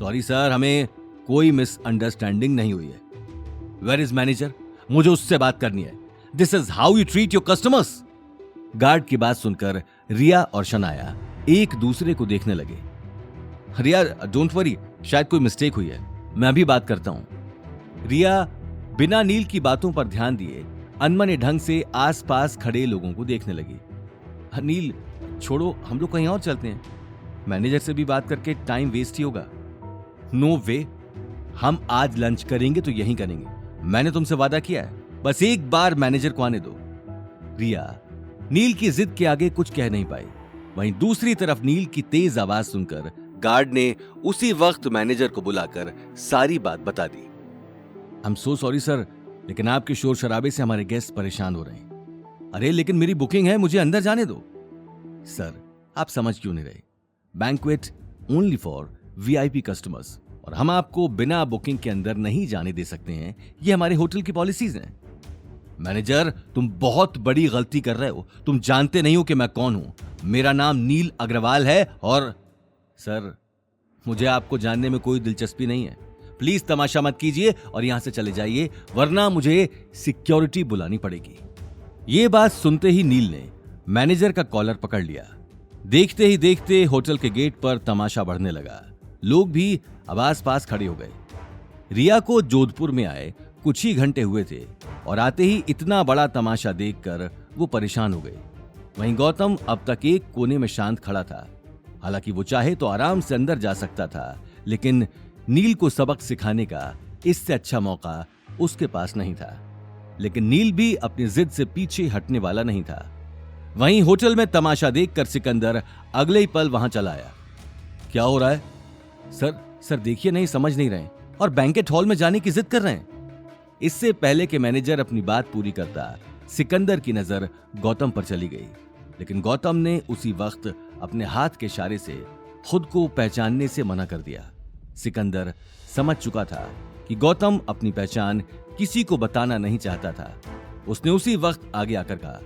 Sorry sir, हमें कोई misunderstanding नहीं हुई है। Where is manager? मुझे उससे बात करनी है। This is how you treat your customers. Guard की बात सुनकर रिया और शनाया एक दूसरे को देखने लगे। रिया, डोंट वरी, शायद कोई मिस्टेक हुई है, मैं अभी बात करता हूं। रिया बिना नील की बातों पर ध्यान दिए अनमने ढंग से आसपास खड़े लोगों को देखने लगी। नील, छोड़ो, हम लोग कहीं और चलते हैं। मैनेजर से भी बात करके टाइम वेस्ट ही होगा। नो वे, हम आज लंच करेंगे तो यहीं करेंगे। मैंने तुमसे वादा किया है, बस एक बार मैनेजर को आने दो। रिया नील की जिद के आगे कुछ कह नहीं पाई। वहीं दूसरी तरफ नील की तेज आवाज सुनकर गार्ड ने उसी वक्त मैनेजर को बुलाकर सारी बात बता दी। I am so sorry sir, लेकिन आपके शोर शराबे से हमारे गेस्ट परेशान हो रहे हैं। अरे लेकिन मेरी बुकिंग है, मुझे अंदर जाने दो। सर, आप समझ क्यों नहीं रहे? Banquet only for VIP customers, और हम आपको बिना बुकिंग के अंदर नहीं जाने दे सकते हैं। ये हमारे होटल की पॉलिसीज हैं। मैनेजर, तुम बहुत बड़ी गलती कर रहे हो। तुम जानते नहीं हो कि मैं कौन हूं। मेरा नाम नील अग्रवाल है और सर, मुझे आपको जानने में कोई दिलचस्पी नहीं है। प्लीज तमाशा मत कीजिए और यहां से चले जाइए, वरना मुझे सिक्योरिटी बुलानी पड़ेगी। यह बात सुनते ही नील ने मैनेजर का कॉलर पकड़ लिया। देखते ही देखते होटल के गेट पर तमाशा बढ़ने लगा। लोग भी अब आसपास खड़े हो गए। रिया को जोधपुर में आए कुछ ही घंटे हुए थे और आते ही इतना बड़ा तमाशा देखकर वो परेशान हो गए। वहीं गौतम अब तक एक कोने में शांत खड़ा था। हालांकि वो चाहे तो आराम से अंदर जा सकता था, लेकिन नील को सबक सिखाने का इससे अच्छा मौका उसके पास नहीं था। लेकिन नील भी अपनी जिद से पीछे हटने वाला नहीं था। वहीं होटल में तमाशा देखकर सिकंदर अगले ही पल वहां चला आया। क्या हो रहा है? सर देखिए, नहीं समझ नहीं रहे और बैंकेट हॉल में जाने की जिद कर रहे हैं। इससे पहले कि मैनेजर अपनी बात पूरी करता, सिकंदर की नजर गौतम पर चली गई। लेकिन गौतम ने उसी वक्त अपने हाथ के इशारे से खुद को पहचानने से मना कर दिया। सिकंदर समझ चुका था कि गौतम अपनी पहचान किसी को बताना नहीं चाहता था। उसने उसी वक्त आगे आकर कहा,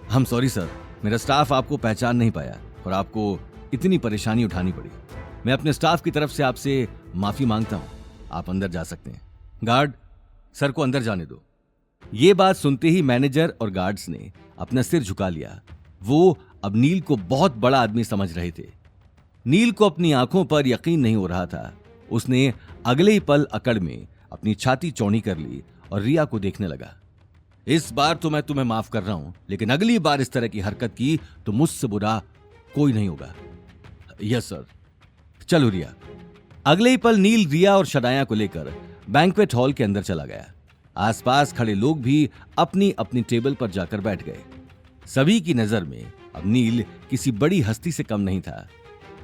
हम सॉरी सर, मेरा स्टाफ आपको पहचान नहीं पाया और आपको इतनी परेशानी उठानी पड़ी। मैं अपने स्टाफ की तरफ से आपसे माफी मांगता हूं। आप अंदर जा सकते हैं। गार्ड, सर को अंदर जाने दो। ये बात सुनते ही मैनेजर और गार्ड्स ने अपना सिर झुका लिया। वो अब नील को बहुत बड़ा आदमी समझ रहे थे। नील को अपनी आंखों पर यकीन नहीं हो रहा था। उसने अगले ही पल अकड़ में अपनी छाती चौड़ी कर ली और रिया को देखने लगा। इस बार तो मैं तुम्हें माफ कर रहा हूं, लेकिन अगली बार इस तरह की हरकत की तो मुझसे बुरा कोई नहीं होगा। Yes sir. चलो रिया। अगले ही पल नील रिया और शनाया को लेकर बैंक्वेट हॉल के अंदर चला गया। आसपास खड़े लोग भी अपनी अपनी टेबल पर जाकर बैठ गए। सभी की नजर में अब नील किसी बड़ी हस्ती से कम नहीं था,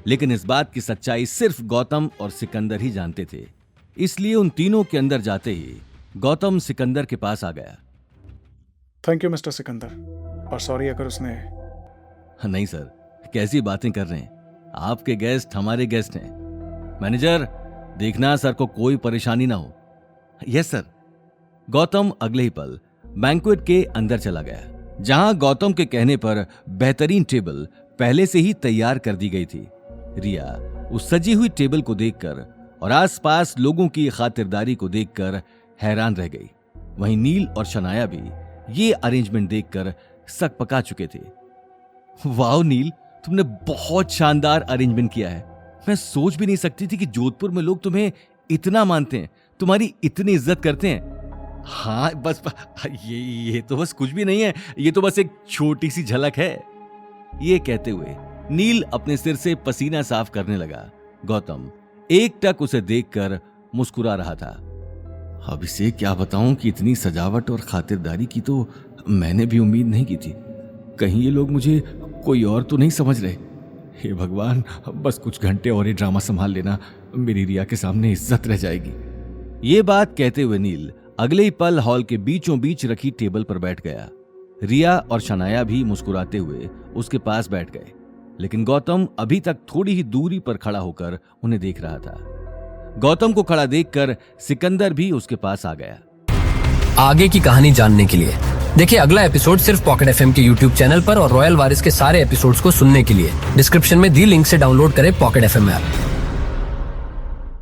लेकिन इस बात की सच्चाई सिर्फ गौतम और सिकंदर ही जानते थे। इसलिए उन तीनों के अंदर जाते ही गौतम सिकंदर के पास आ गया। थैंक यू मिस्टर सिकंदर, और सॉरी अगर उसने। नहीं सर, कैसी बातें कर रहे हैं? आपके गेस्ट हमारे गेस्ट हैं। मैनेजर, देखना सर को कोई परेशानी ना हो। Yes sir. गौतम अगले ही पल बैंक्वेट के अंदर चला गया, जहां गौतम के कहने पर बेहतरीन टेबल पहले से ही तैयार कर दी गई थी। रिया उस सजी हुई टेबल को देखकर और आसपास लोगों की खातिरदारी को देखकर हैरान रह गई। वहीं नील और शनाया भी ये अरेंजमेंट देखकर सक पका चुके थे। वाह नील, तुमने बहुत शानदार अरेंजमेंट किया है। मैं सोच भी नहीं सकती थी कि जोधपुर में लोग तुम्हें इतना मानते हैं, तुम्हारी इतनी इज्जत करते हैं। हाँ बस ये तो बस कुछ भी नहीं है, ये तो बस एक छोटी सी झलक है। ये कहते हुए नील अपने सिर से पसीना साफ करने लगा। गौतम एकटक उसे देखकर मुस्कुरा रहा था। अब इसे क्या बताऊं कि इतनी सजावट और खातिरदारी की तो मैंने भी उम्मीद नहीं की थी। कहीं ये लोग मुझे कोई और तो नहीं समझ रहे। हे भगवान, बस कुछ घंटे और ये ड्रामा संभाल लेना, मेरी रिया के सामने इज्जत रह जाएगी। ये बात कहते हुए नील अगले ही पल हॉल के बीचों बीच रखी टेबल पर बैठ गया। रिया और शनाया भी मुस्कुराते हुए उसके पास बैठ गए, लेकिन गौतम अभी तक थोड़ी ही दूरी पर खड़ा होकर उन्हें देख रहा था। गौतम को खड़ा देखकर सिकंदर भी उसके पास आ गया। आगे की कहानी जानने के लिए देखिए अगला एपिसोड सिर्फ पॉकेट एफएम के यूट्यूब चैनल पर, और रॉयल वारिस के सारे एपिसोड्स को सुनने के लिए डिस्क्रिप्शन में दी लिंक से डाउनलोड करें पॉकेट एफएम ऐप।